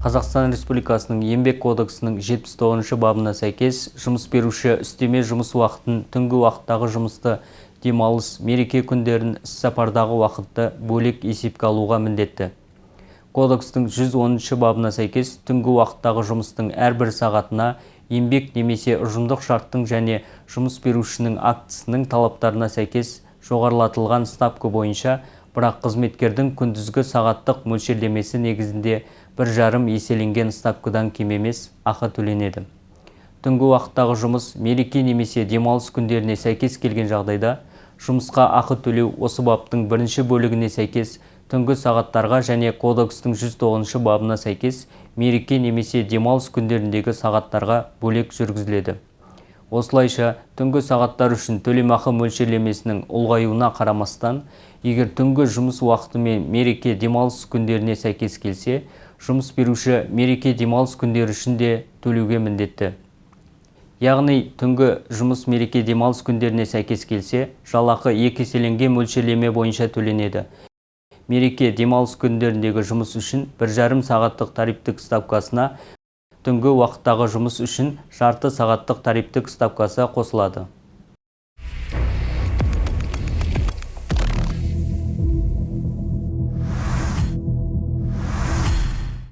Қазақстан Республикасының Еңбек кодексінің 79 бабына сәйкес жұмыс беруші үстеме жұмыс уақытын, түнгі уақыттағы жұмысты, демалыс, мереке күндерін, іс-сапардағы уақытты бөлек есепке алуға міндетті. Кодекстің 110 бабына сәйкес түнгі уақыттағы жұмыстың әрбір сағатына еңбек немесе ұжымдық шарттың және жұмыс берушінің актісінің талаптарына сәйкес жоғарылатылған ставка бойынша, бірақ қызметкердің күндізгі сағаттық мөлшерлемесі негізінде 1,5 еселенген ставкадан кем емес ақы төленеді. Түнгі уақыттағы жұмыс мереке немесе демалыс күндеріне сәйкес келген жағдайда, жұмысқа ақы төлеу осы баптың бірінші бөлігіне сәйкес түнгі сағаттарға және кодекстің 109 бабына сәйкес мереке немесе демалыс күндеріндегі сағаттарға бөлек жүргізіледі. Осылайша, түнгі сағаттар үшін төлемақы мөлшерлемесінің ұлғаюына қарамастан, егер түнгі жұмыс уақыты мен мереке демалыс күндеріне сәйкес келсе, жұмыс беруші мереке демалыс күндері үшін де төлеуге міндетті. Яғни, түнгі жұмыс мереке демалыс күндеріне сәйкес келсе, жалақы 2 еселенген мөлшерлеме бойынша төленеді. Мереке демалыс күндеріндегі жұмыс үшін 1,5 сағаттық тарифтік ставкасына түнгі уақыттағы жұмыс үшін жарты сағаттық тарифтік ставкасы қосылады.